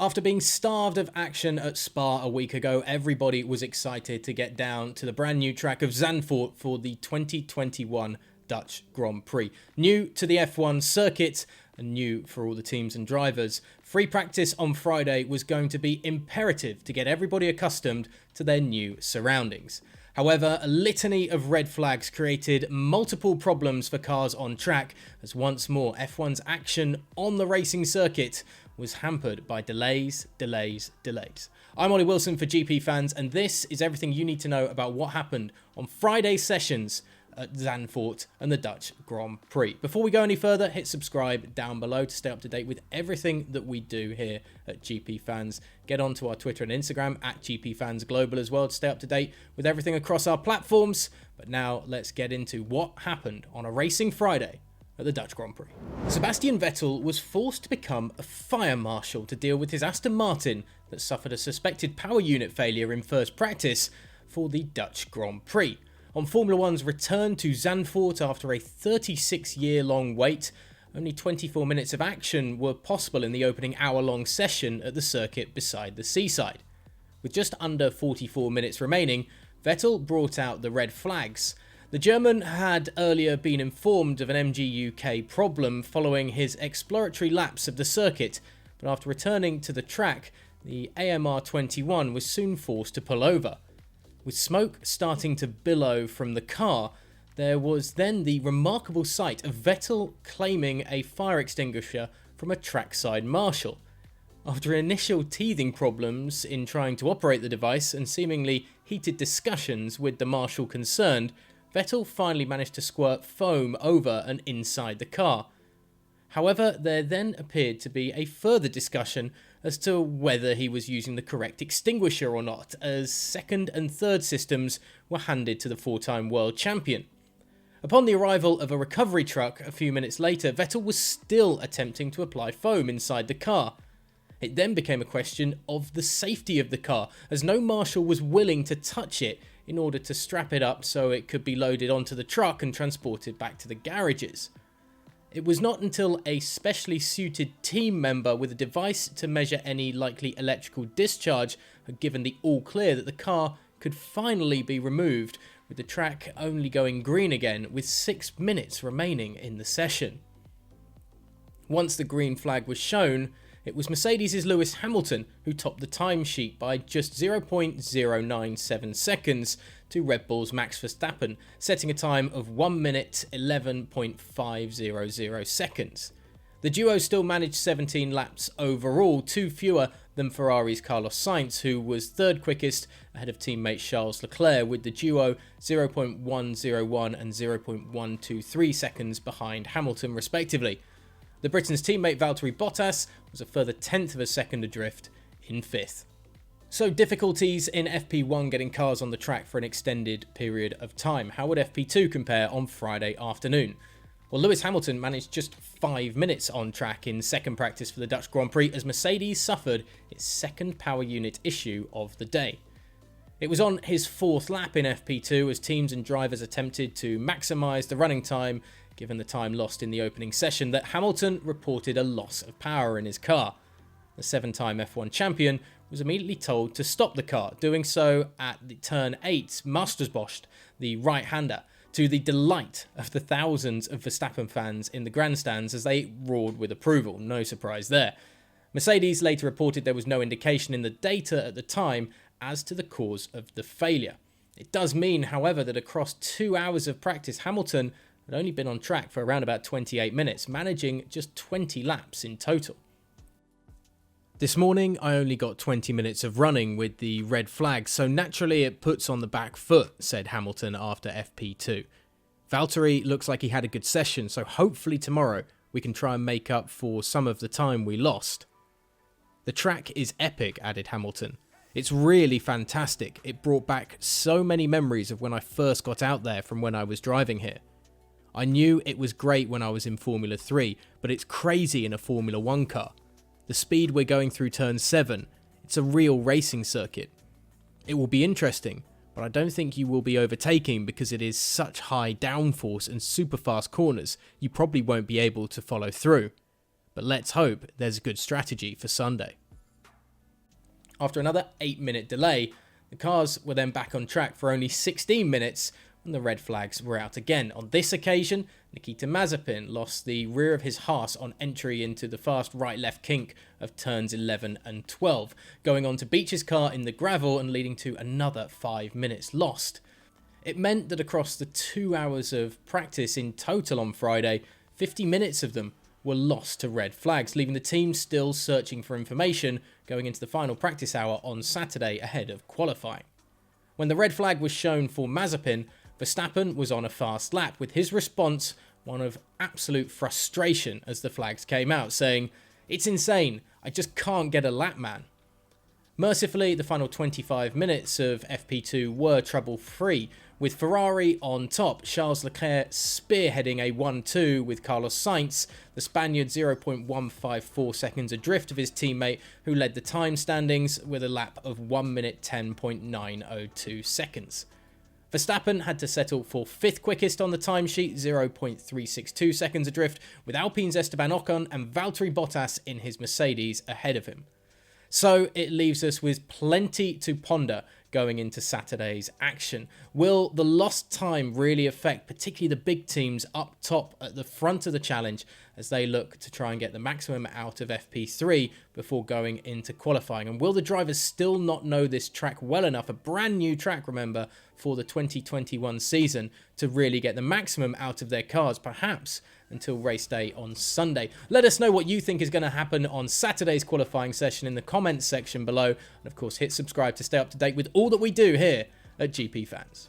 After being starved of action at Spa a week ago, everybody was excited to get down to the brand new track of Zandvoort for the 2021 Dutch Grand Prix. New to the F1 circuit and new for all the teams and drivers. Free practice on Friday was going to be imperative to get everybody accustomed to their new surroundings. However, a litany of red flags created multiple problems for cars on track as once more F1's action on the racing circuit was hampered by delays. I'm Ollie Wilson for GPFans, and this is everything you need to know about what happened on Friday's sessions at Zandvoort and the Dutch Grand Prix. Before we go any further, hit subscribe down below to stay up to date with everything that we do here at GPFans. Get onto our Twitter and Instagram at GPFansGlobal as well to stay up to date with everything across our platforms. But now let's get into what happened on a racing Friday at the Dutch Grand Prix. Sebastian Vettel was forced to become a fire marshal to deal with his Aston Martin that suffered a suspected power unit failure in first practice for the Dutch Grand Prix. On Formula One's return to Zandvoort after a 36-year-long wait, only 24 minutes of action were possible in the opening hour-long session at the circuit beside the seaside. With just under 44 minutes remaining, Vettel brought out the red flags. The German had earlier been informed of an MG UK problem following his exploratory laps of the circuit, but after returning to the track, the AMR21 was soon forced to pull over. With smoke starting to billow from the car, there was then the remarkable sight of Vettel claiming a fire extinguisher from a trackside marshal. After initial teething problems in trying to operate the device and seemingly heated discussions with the marshal concerned, Vettel finally managed to squirt foam over and inside the car. However, there then appeared to be a further discussion as to whether he was using the correct extinguisher or not, as second and third systems were handed to the four-time world champion. Upon the arrival of a recovery truck a few minutes later, Vettel was still attempting to apply foam inside the car. It then became a question of the safety of the car, as no marshal was willing to touch it in order to strap it up so it could be loaded onto the truck and transported back to the garages. It was not until a specially suited team member with a device to measure any likely electrical discharge had given the all clear that the car could finally be removed, with the track only going green again with 6 minutes remaining in the session. Once the green flag was shown, it was Mercedes' Lewis Hamilton who topped the timesheet by just 0.097 seconds to Red Bull's Max Verstappen, setting a time of 1 minute 11.500 seconds. The duo still managed 17 laps overall, 2 fewer than Ferrari's Carlos Sainz, who was third quickest ahead of teammate Charles Leclerc, with the duo 0.101 and 0.123 seconds behind Hamilton respectively. The Britain's teammate Valtteri Bottas was a further tenth of a second adrift in fifth. So difficulties in FP1 getting cars on the track for an extended period of time. How would FP2 compare on Friday afternoon? Well, Lewis Hamilton managed just 5 minutes on track in second practice for the Dutch Grand Prix as Mercedes suffered its second power unit issue of the day. It was on his fourth lap in FP2 as teams and drivers attempted to maximise the running time given the time lost in the opening session that Hamilton reported a loss of power in his car. The 7-time F1 champion was immediately told to stop the car, doing so at the turn 8 Mastersbosch, the right-hander, to the delight of the thousands of Verstappen fans in the grandstands as they roared with approval. No surprise there. Mercedes later reported there was no indication in the data at the time as to the cause of the failure. It does mean, however, that across 2 hours of practice, Hamilton had only been on track for around about 28 minutes, managing just 20 laps in total. This morning, I only got 20 minutes of running with the red flag, so naturally it puts on the back foot, said Hamilton after FP2. Valtteri looks like he had a good session, so hopefully tomorrow we can try and make up for some of the time we lost. The track is epic, added Hamilton. It's really fantastic. It brought back so many memories of when I first got out there from when I was driving here. I knew it was great when I was in Formula 3, but it's crazy in a Formula 1 car. The speed we're going through turn 7, it's a real racing circuit. It will be interesting, but I don't think you will be overtaking because it is such high downforce and super fast corners, you probably won't be able to follow through. But let's hope there's a good strategy for Sunday. After another 8-minute delay, the cars were then back on track for only 16 minutes when the red flags were out again. On this occasion, Nikita Mazepin lost the rear of his Haas on entry into the fast right-left kink of turns 11 and 12, going on to beach his car in the gravel and leading to another 5 minutes lost. It meant that across the 2 hours of practice in total on Friday, 50 minutes of them were lost to red flags, leaving the team still searching for information going into the final practice hour on Saturday ahead of qualifying. When the red flag was shown for Mazepin, Verstappen was on a fast lap, with his response one of absolute frustration as the flags came out, saying, "It's insane, I just can't get a lap, man." Mercifully, the final 25 minutes of FP2 were trouble-free, with Ferrari on top, Charles Leclerc spearheading a 1-2 with Carlos Sainz, the Spaniard 0.154 seconds adrift of his teammate, who led the time standings with a lap of 1 minute 10.902 seconds. Verstappen had to settle for 5th quickest on the timesheet, 0.362 seconds adrift, with Alpine's Esteban Ocon and Valtteri Bottas in his Mercedes ahead of him. So it leaves us with plenty to ponder going into Saturday's action. Will the lost time really affect particularly the big teams up top at the front of the challenge as they look to try and get the maximum out of FP3 before going into qualifying? And will the drivers still not know this track well enough, a brand new track, remember, for the 2021 season, to really get the maximum out of their cars, perhaps until race day on Sunday? Let us know what you think is going to happen on Saturday's qualifying session in the comments section below. And of course, hit subscribe to stay up to date with all that we do here at GP Fans.